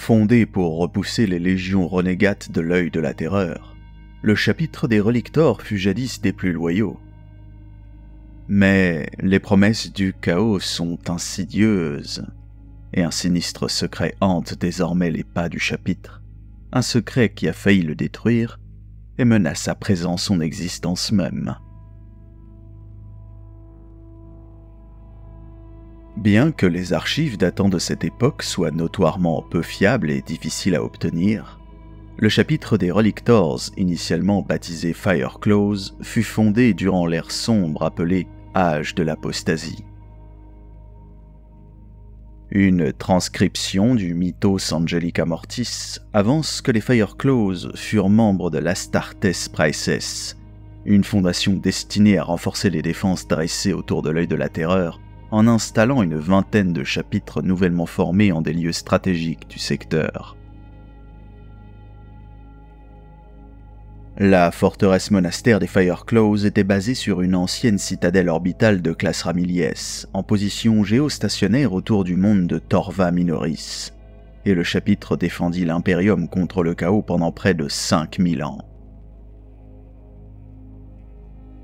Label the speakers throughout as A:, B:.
A: Fondé pour repousser les légions renégates de l'œil de la terreur, le chapitre des Relictors fut jadis des plus loyaux. Mais les promesses du chaos sont insidieuses, et un sinistre secret hante désormais les pas du chapitre, un secret qui a failli le détruire et menace à présent son existence même. Bien que les archives datant de cette époque soient notoirement peu fiables et difficiles à obtenir, le chapitre des Relictors, initialement baptisé Fireclaws, fut fondé durant l'ère sombre appelée Âge de l'Apostasie. Une transcription du mythos Angelica Mortis avance que les Fireclaws furent membres de l'Astartes Praeses, une fondation destinée à renforcer les défenses dressées autour de l'œil de la terreur en installant une vingtaine de chapitres nouvellement formés en des lieux stratégiques du secteur. La forteresse monastère des Fireclaws était basée sur une ancienne citadelle orbitale de classe Ramilies, en position géostationnaire autour du monde de Torva Minoris, et le chapitre défendit l'Imperium contre le chaos pendant près de 5000 ans.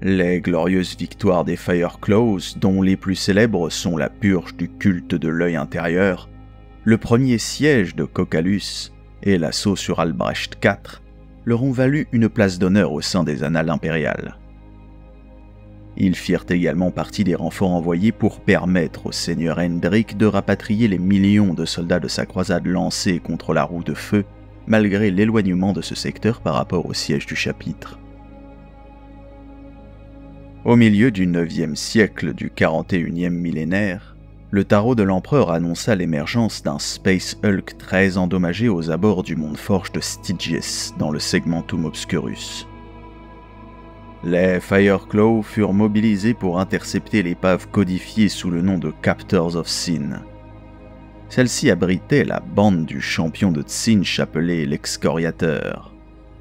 A: Les glorieuses victoires des Fireclaws, dont les plus célèbres sont la purge du culte de l'œil intérieur, le premier siège de Cocalus et l'assaut sur Albrecht IV, leur ont valu une place d'honneur au sein des annales impériales. Ils firent également partie des renforts envoyés pour permettre au seigneur Hendrik de rapatrier les millions de soldats de sa croisade lancés contre la roue de feu, malgré l'éloignement de ce secteur par rapport au siège du chapitre. Au milieu du 9e siècle du 41e millénaire, le tarot de l'empereur annonça l'émergence d'un Space Hulk très endommagé aux abords du monde forge de Stygies dans le Segmentum Obscurus. Les Fireclaws furent mobilisés pour intercepter l'épave codifiée sous le nom de Captors of Sin. Celle-ci abritait la bande du champion de Tzinch appelé l'Excoriateur.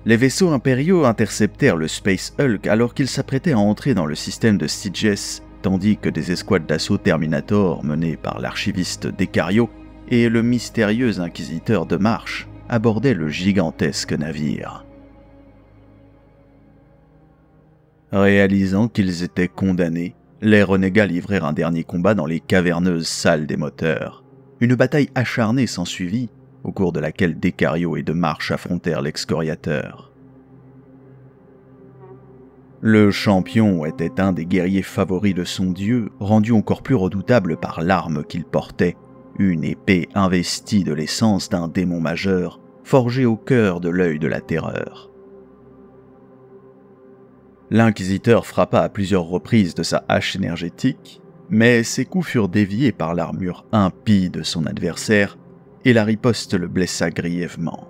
A: Les vaisseaux impériaux interceptèrent le Space Hulk alors qu'il s'apprêtait à entrer dans le système de Stygies, tandis que des escouades d'assaut Terminator menées par l'archiviste Decario et le mystérieux inquisiteur de Marche abordaient le gigantesque navire. Réalisant qu'ils étaient condamnés, les renégats livrèrent un dernier combat dans les caverneuses salles des moteurs. Une bataille acharnée s'ensuivit, au cours de laquelle Decario et de Marche affrontèrent l'Excoriateur. Le champion était un des guerriers favoris de son dieu, rendu encore plus redoutable par l'arme qu'il portait, une épée investie de l'essence d'un démon majeur, forgée au cœur de l'œil de la terreur. L'inquisiteur frappa à plusieurs reprises de sa hache énergétique, mais ses coups furent déviés par l'armure impie de son adversaire, et la riposte le blessa grièvement.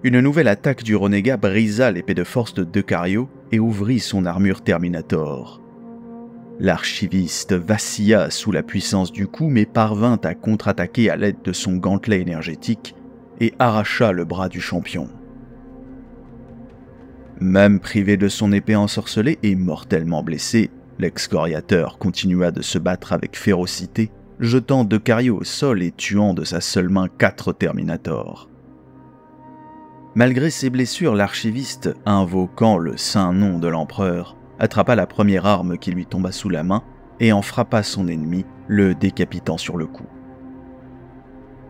A: Une nouvelle attaque du renégat brisa l'épée de force de Decario et ouvrit son armure Terminator. L'archiviste vacilla sous la puissance du coup mais parvint à contre-attaquer à l'aide de son gantelet énergétique et arracha le bras du champion. Même privé de son épée ensorcelée et mortellement blessé, l'excoriateur continua de se battre avec férocité, jetant Decario au sol et tuant de sa seule main 4 Terminators. Malgré ses blessures, l'archiviste, invoquant le saint nom de l'empereur, attrapa la première arme qui lui tomba sous la main et en frappa son ennemi, le décapitant sur le coup.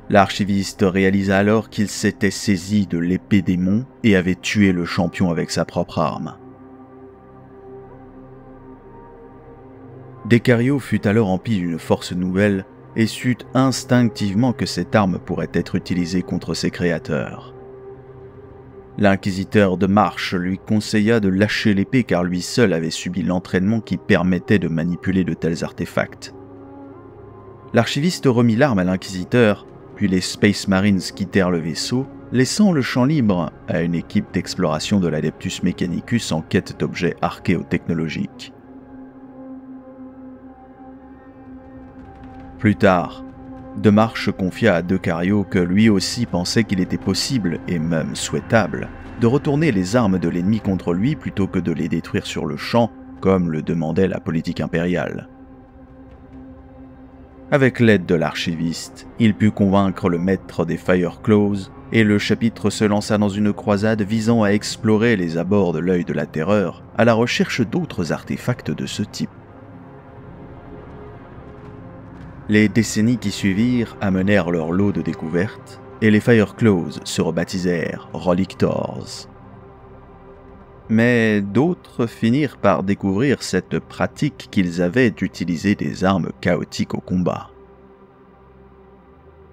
A: L'archiviste réalisa alors qu'il s'était saisi de l'épée démon et avait tué le champion avec sa propre arme. Decario fut alors empli d'une force nouvelle et sut instinctivement que cette arme pourrait être utilisée contre ses créateurs. L'inquisiteur de Marche lui conseilla de lâcher l'épée car lui seul avait subi l'entraînement qui permettait de manipuler de tels artefacts. L'archiviste remit l'arme à l'inquisiteur, puis les Space Marines quittèrent le vaisseau, laissant le champ libre à une équipe d'exploration de l'Adeptus Mechanicus en quête d'objets archéotechnologiques. Plus tard, De Marche confia à Decario que lui aussi pensait qu'il était possible, et même souhaitable, de retourner les armes de l'ennemi contre lui plutôt que de les détruire sur le champ, comme le demandait la politique impériale. Avec l'aide de l'archiviste, il put convaincre le maître des Fireclaws et le chapitre se lança dans une croisade visant à explorer les abords de l'œil de la terreur à la recherche d'autres artefacts de ce type. Les décennies qui suivirent amenèrent leur lot de découvertes et les Fireclaws se rebaptisèrent Relictors. Mais d'autres finirent par découvrir cette pratique qu'ils avaient d'utiliser des armes chaotiques au combat.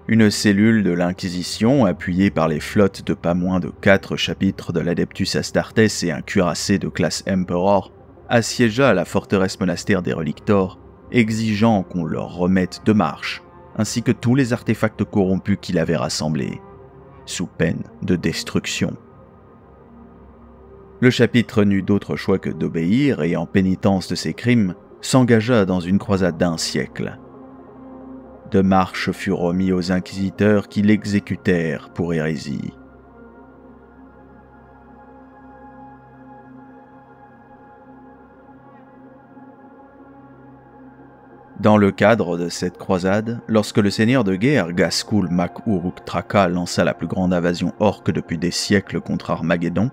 A: Une cellule de l'Inquisition, appuyée par les flottes de pas moins de 4 chapitres de l'Adeptus Astartes et un cuirassé de classe Emperor, assiégea la forteresse monastère des Relictors, exigeant qu'on leur remette de marche, ainsi que tous les artefacts corrompus qu'il avait rassemblés, sous peine de destruction. Le chapitre n'eut d'autre choix que d'obéir et, en pénitence de ses crimes, s'engagea dans une croisade d'1 siècle. De marche fut remis aux inquisiteurs qui l'exécutèrent pour hérésie. Dans le cadre de cette croisade, lorsque le seigneur de guerre Ghazghkull mac Uruk Traka lança la plus grande invasion orque depuis des siècles contre Armageddon,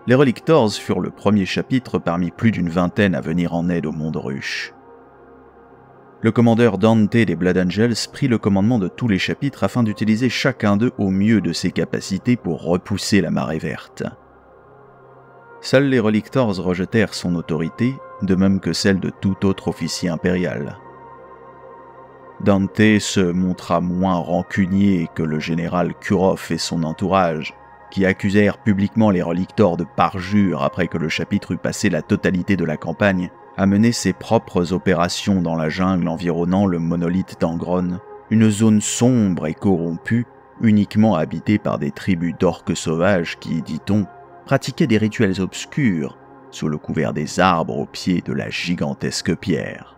A: les Relictors furent le premier chapitre parmi plus d'une vingtaine à venir en aide au monde ruche. Le commandeur Dante des Blood Angels prit le commandement de tous les chapitres afin d'utiliser chacun d'eux au mieux de ses capacités pour repousser la marée verte. Seuls les Relictors rejetèrent son autorité, de même que celle de tout autre officier impérial. Dante se montra moins rancunier que le général Kurov et son entourage, qui accusèrent publiquement les Relictors de parjure après que le chapitre eut passé la totalité de la campagne à mener ses propres opérations dans la jungle environnant le monolithe d'Angron, une zone sombre et corrompue, uniquement habitée par des tribus d'orques sauvages qui, dit-on, pratiquaient des rituels obscurs sous le couvert des arbres au pied de la gigantesque pierre.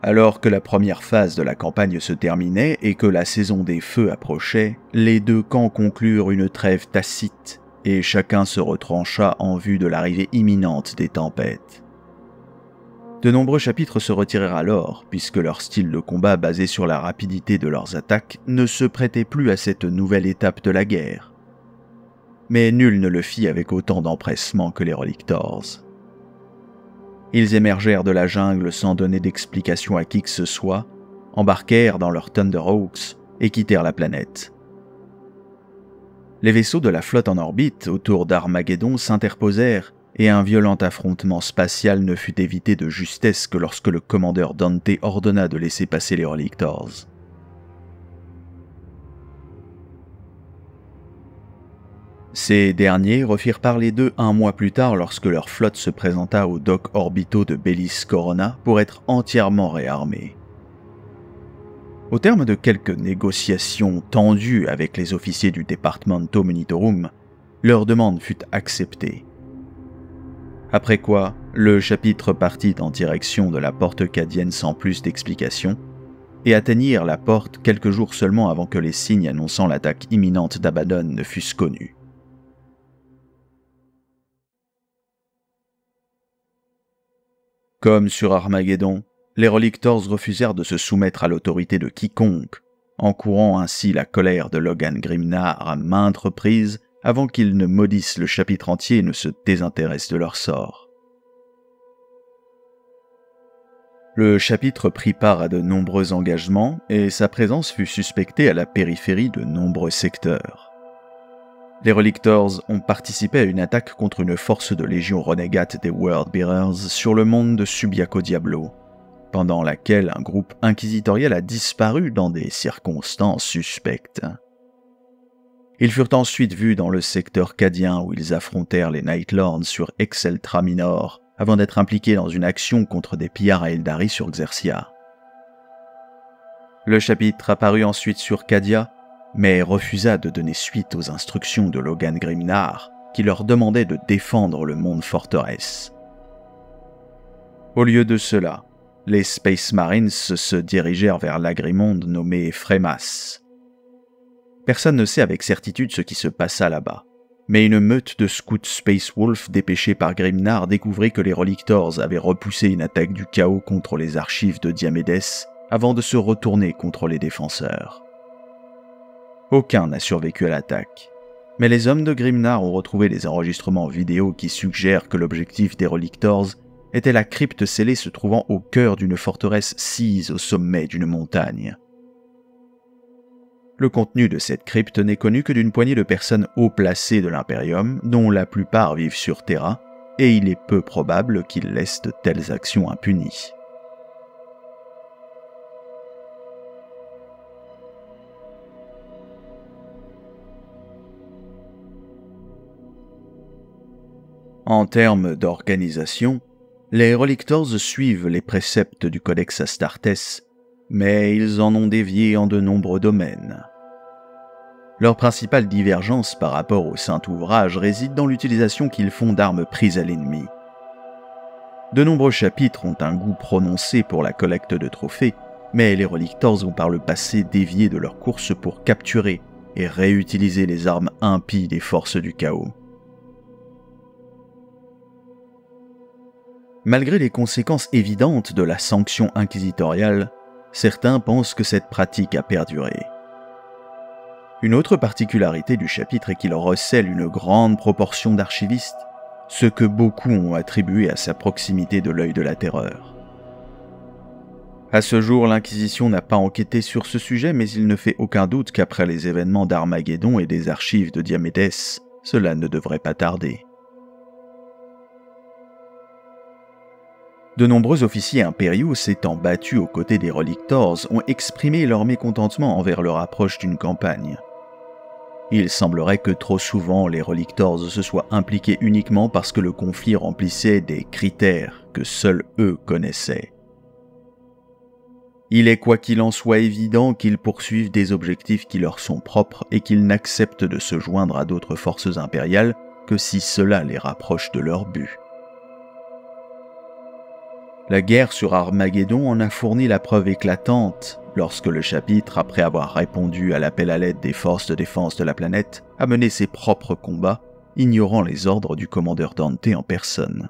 A: Alors que la première phase de la campagne se terminait et que la saison des feux approchait, les deux camps conclurent une trêve tacite et chacun se retrancha en vue de l'arrivée imminente des tempêtes. De nombreux chapitres se retirèrent alors, puisque leur style de combat basé sur la rapidité de leurs attaques ne se prêtait plus à cette nouvelle étape de la guerre. Mais nul ne le fit avec autant d'empressement que les Relictors. Ils émergèrent de la jungle sans donner d'explication à qui que ce soit, embarquèrent dans leurs Thunderhawks et quittèrent la planète. Les vaisseaux de la flotte en orbite autour d'Armageddon s'interposèrent et un violent affrontement spatial ne fut évité de justesse que lorsque le commandeur Dante ordonna de laisser passer les Relictors. Ces derniers refirent parler d'eux un mois plus tard lorsque leur flotte se présenta aux docks orbitaux de Bellis Corona pour être entièrement réarmée. Au terme de quelques négociations tendues avec les officiers du Departamento Munitorum, leur demande fut acceptée. Après quoi, le chapitre partit en direction de la porte cadienne sans plus d'explications, et atteignirent la porte quelques jours seulement avant que les signes annonçant l'attaque imminente d'Abaddon ne fussent connus. Comme sur Armageddon, les Relictors refusèrent de se soumettre à l'autorité de quiconque, encourant ainsi la colère de Logan Grimnar à maintes reprises avant qu'ils ne maudissent le chapitre entier et ne se désintéressent de leur sort. Le chapitre prit part à de nombreux engagements et sa présence fut suspectée à la périphérie de nombreux secteurs. Les Relictors ont participé à une attaque contre une force de légion renégate des Worldbearers sur le monde de Subiaco Diablo, pendant laquelle un groupe inquisitorial a disparu dans des circonstances suspectes. Ils furent ensuite vus dans le secteur cadien où ils affrontèrent les Nightlords sur Exceltra Minor, avant d'être impliqués dans une action contre des pillards à Eldari sur Xerxia. Le chapitre apparut ensuite sur Cadia, mais refusa de donner suite aux instructions de Logan Grimnar, qui leur demandait de défendre le monde forteresse. Au lieu de cela, les Space Marines se dirigèrent vers l'agrimonde nommé Fremas. Personne ne sait avec certitude ce qui se passa là-bas, Mais une meute de scouts Space Wolf dépêchés par Grimnar découvrit que les Relictors avaient repoussé une attaque du chaos contre les archives de Diomedes avant de se retourner contre les défenseurs. Aucun n'a survécu à l'attaque, mais les hommes de Grimnar ont retrouvé des enregistrements vidéo qui suggèrent que l'objectif des Relictors était la crypte scellée se trouvant au cœur d'une forteresse sise au sommet d'une montagne. Le contenu de cette crypte n'est connu que d'une poignée de personnes haut placées de l'Imperium, dont la plupart vivent sur Terra, et il est peu probable qu'ils laissent de telles actions impunies. En termes d'organisation, les Relictors suivent les préceptes du Codex Astartes, mais ils en ont dévié en de nombreux domaines. Leur principale divergence par rapport au Saint Ouvrage réside dans l'utilisation qu'ils font d'armes prises à l'ennemi. De nombreux chapitres ont un goût prononcé pour la collecte de trophées, mais les Relictors ont par le passé dévié de leur course pour capturer et réutiliser les armes impies des forces du chaos. Malgré les conséquences évidentes de la sanction inquisitoriale, certains pensent que cette pratique a perduré. Une autre particularité du chapitre est qu'il recèle une grande proportion d'archivistes, ce que beaucoup ont attribué à sa proximité de l'œil de la terreur. À ce jour, l'Inquisition n'a pas enquêté sur ce sujet, mais il ne fait aucun doute qu'après les événements d'Armageddon et des archives de Diomedes, cela ne devrait pas tarder. De nombreux officiers impériaux s'étant battus aux côtés des Relictors ont exprimé leur mécontentement envers leur approche d'une campagne. Il semblerait que trop souvent les Relictors se soient impliqués uniquement parce que le conflit remplissait des critères que seuls eux connaissaient. Il est quoi qu'il en soit évident qu'ils poursuivent des objectifs qui leur sont propres et qu'ils n'acceptent de se joindre à d'autres forces impériales que si cela les rapproche de leur but. La guerre sur Armageddon en a fourni la preuve éclatante lorsque le chapitre, après avoir répondu à l'appel à l'aide des forces de défense de la planète, a mené ses propres combats, ignorant les ordres du commandeur Dante en personne.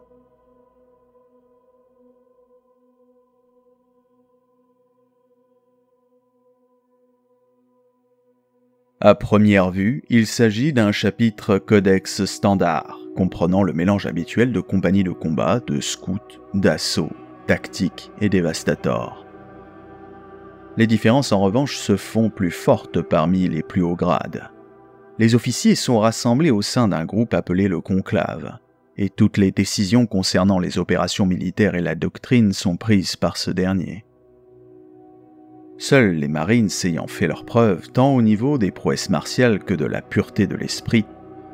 A: À première vue, il s'agit d'un chapitre codex standard, comprenant le mélange habituel de compagnies de combat, de scouts, d'assaut, tactique et dévastator. Les différences en revanche se font plus fortes parmi les plus hauts grades. Les officiers sont rassemblés au sein d'un groupe appelé le Conclave, et toutes les décisions concernant les opérations militaires et la doctrine sont prises par ce dernier. Seuls les Marines ayant fait leurs preuves, tant au niveau des prouesses martiales que de la pureté de l'esprit,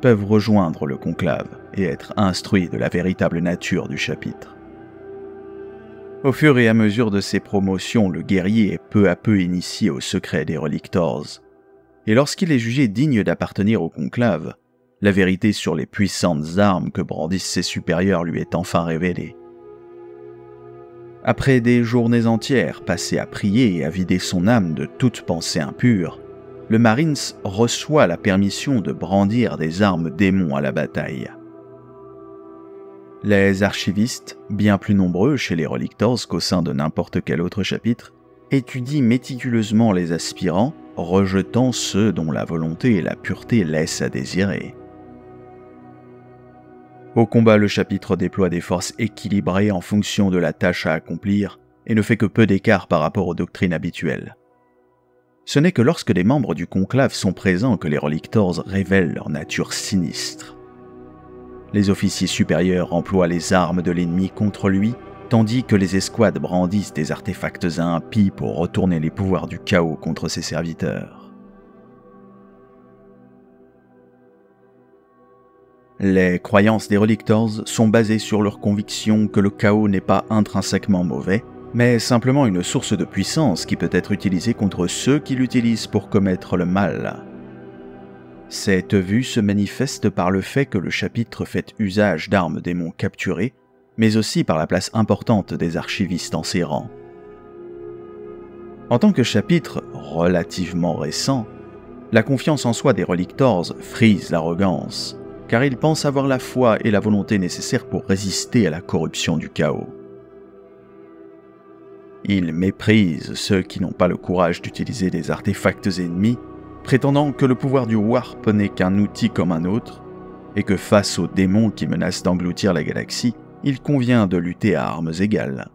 A: peuvent rejoindre le conclave et être instruits de la véritable nature du chapitre. Au fur et à mesure de ses promotions, le guerrier est peu à peu initié au secret des Relictors, et lorsqu'il est jugé digne d'appartenir au conclave, la vérité sur les puissantes armes que brandissent ses supérieurs lui est enfin révélée. Après des journées entières passées à prier et à vider son âme de toute pensée impure, le Marines reçoit la permission de brandir des armes démons à la bataille. Les archivistes, bien plus nombreux chez les Relictors qu'au sein de n'importe quel autre chapitre, étudient méticuleusement les aspirants, rejetant ceux dont la volonté et la pureté laissent à désirer. Au combat, le chapitre déploie des forces équilibrées en fonction de la tâche à accomplir et ne fait que peu d'écart par rapport aux doctrines habituelles. Ce n'est que lorsque les membres du conclave sont présents que les Relictors révèlent leur nature sinistre. Les officiers supérieurs emploient les armes de l'ennemi contre lui, tandis que les escouades brandissent des artefacts impies pour retourner les pouvoirs du chaos contre ses serviteurs. Les croyances des Relictors sont basées sur leur conviction que le chaos n'est pas intrinsèquement mauvais, mais simplement une source de puissance qui peut être utilisée contre ceux qui l'utilisent pour commettre le mal. Cette vue se manifeste par le fait que le chapitre fait usage d'armes démons capturées, mais aussi par la place importante des archivistes en ses rangs. En tant que chapitre relativement récent, la confiance en soi des Relictors frise l'arrogance, car ils pensent avoir la foi et la volonté nécessaires pour résister à la corruption du chaos. Ils méprisent ceux qui n'ont pas le courage d'utiliser des artefacts ennemis, prétendant que le pouvoir du Warp n'est qu'un outil comme un autre, et que face aux démons qui menacent d'engloutir la galaxie, il convient de lutter à armes égales.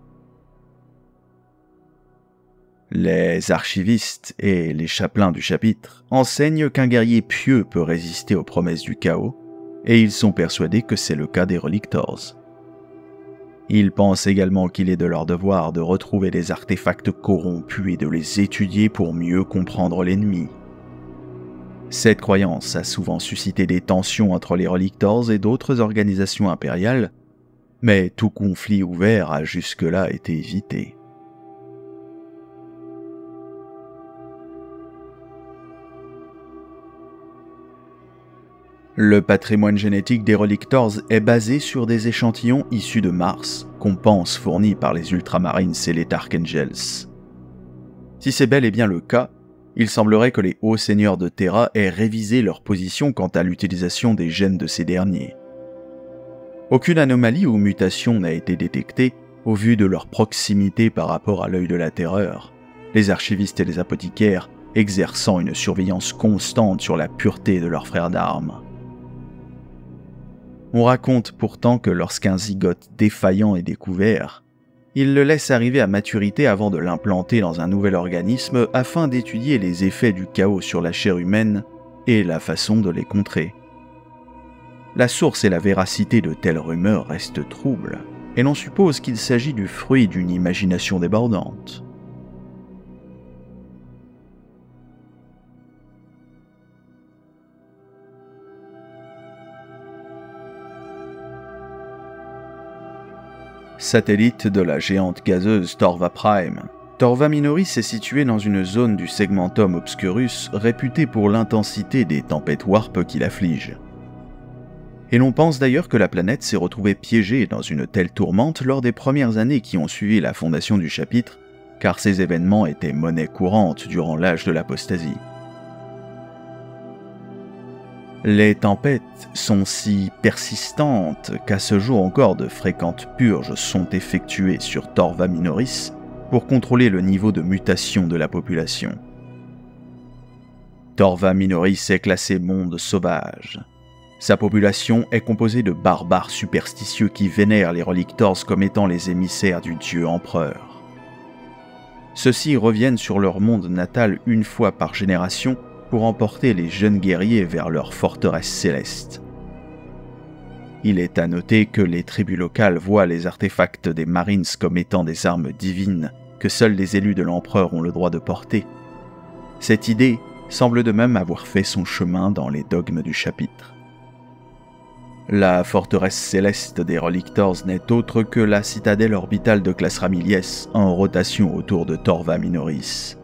A: Les archivistes et les chapelains du chapitre enseignent qu'un guerrier pieux peut résister aux promesses du chaos, et ils sont persuadés que c'est le cas des Relictors. Ils pensent également qu'il est de leur devoir de retrouver les artefacts corrompus et de les étudier pour mieux comprendre l'ennemi. Cette croyance a souvent suscité des tensions entre les Relictors et d'autres organisations impériales, mais tout conflit ouvert a jusque-là été évité. Le patrimoine génétique des Relictors est basé sur des échantillons issus de Mars, qu'on pense fournis par les Ultramarines et les Dark Angels. Si c'est bel et bien le cas, il semblerait que les hauts seigneurs de Terra aient révisé leur position quant à l'utilisation des gènes de ces derniers. Aucune anomalie ou mutation n'a été détectée au vu de leur proximité par rapport à l'œil de la terreur, les archivistes et les apothicaires exerçant une surveillance constante sur la pureté de leurs frères d'armes. On raconte pourtant que lorsqu'un zygote défaillant est découvert, il le laisse arriver à maturité avant de l'implanter dans un nouvel organisme afin d'étudier les effets du chaos sur la chair humaine et la façon de les contrer. La source et la véracité de telles rumeurs restent troubles, et l'on suppose qu'il s'agit du fruit d'une imagination débordante. Satellite de la géante gazeuse Torva Prime, Torva Minoris est située dans une zone du Segmentum Obscurus réputée pour l'intensité des tempêtes warp qui l'affligent. Et l'on pense d'ailleurs que la planète s'est retrouvée piégée dans une telle tourmente lors des premières années qui ont suivi la fondation du chapitre, car ces événements étaient monnaie courante durant l'âge de l'apostasie. Les tempêtes sont si persistantes qu'à ce jour encore de fréquentes purges sont effectuées sur Torva Minoris pour contrôler le niveau de mutation de la population. Torva Minoris est classé monde sauvage. Sa population est composée de barbares superstitieux qui vénèrent les Relictors comme étant les émissaires du dieu empereur. Ceux-ci reviennent sur leur monde natal une fois par génération pour emporter les jeunes guerriers vers leur forteresse céleste. Il est à noter que les tribus locales voient les artefacts des Marines comme étant des armes divines que seuls les élus de l'empereur ont le droit de porter. Cette idée semble de même avoir fait son chemin dans les dogmes du chapitre. La forteresse céleste des Relictors n'est autre que la citadelle orbitale de classe Ramilies en rotation autour de Torva Minoris.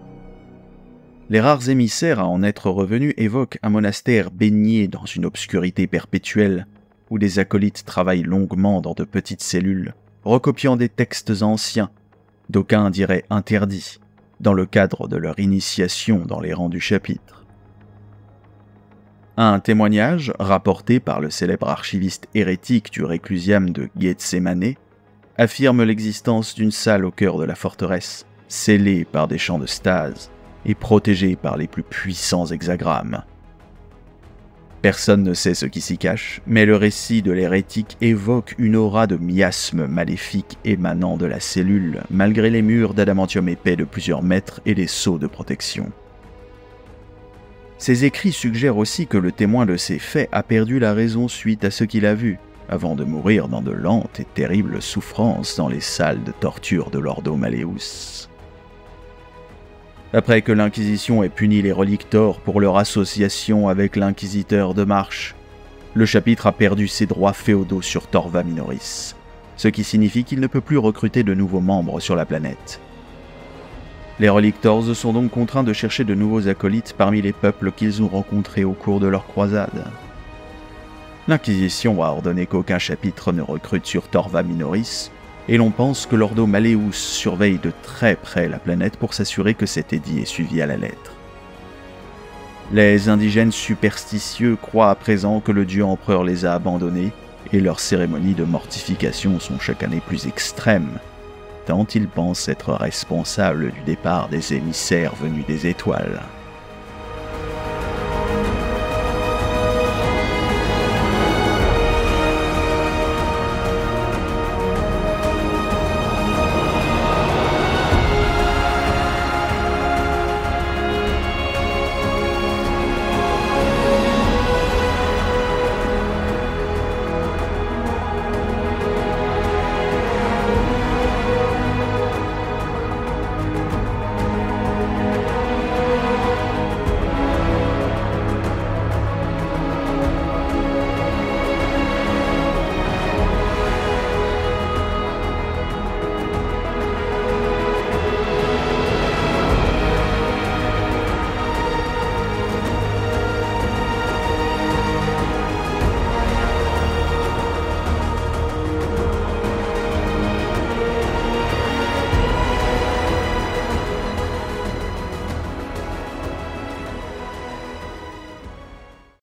A: Les rares émissaires à en être revenus évoquent un monastère baigné dans une obscurité perpétuelle, où des acolytes travaillent longuement dans de petites cellules, recopiant des textes anciens, d'aucuns diraient interdits, dans le cadre de leur initiation dans les rangs du chapitre. Un témoignage, rapporté par le célèbre archiviste hérétique du Réclusiam de Gethsémané, affirme l'existence d'une salle au cœur de la forteresse, scellée par des champs de stase, et protégé par les plus puissants hexagrammes. Personne ne sait ce qui s'y cache, mais le récit de l'hérétique évoque une aura de miasmes maléfiques émanant de la cellule, malgré les murs d'adamantium épais de plusieurs mètres et les sceaux de protection. Ces écrits suggèrent aussi que le témoin de ces faits a perdu la raison suite à ce qu'il a vu, avant de mourir dans de lentes et terribles souffrances dans les salles de torture de l'Ordo Malleus. Après que l'Inquisition ait puni les Relictors pour leur association avec l'Inquisiteur de Marche, le chapitre a perdu ses droits féodaux sur Torva Minoris, ce qui signifie qu'il ne peut plus recruter de nouveaux membres sur la planète. Les Relictors sont donc contraints de chercher de nouveaux acolytes parmi les peuples qu'ils ont rencontrés au cours de leur croisade. L'Inquisition a ordonné qu'aucun chapitre ne recrute sur Torva Minoris, et l'on pense que l'Ordo Malleus surveille de très près la planète pour s'assurer que cet édit est suivi à la lettre. Les indigènes superstitieux croient à présent que le dieu empereur les a abandonnés, et leurs cérémonies de mortification sont chaque année plus extrêmes, tant ils pensent être responsables du départ des émissaires venus des étoiles.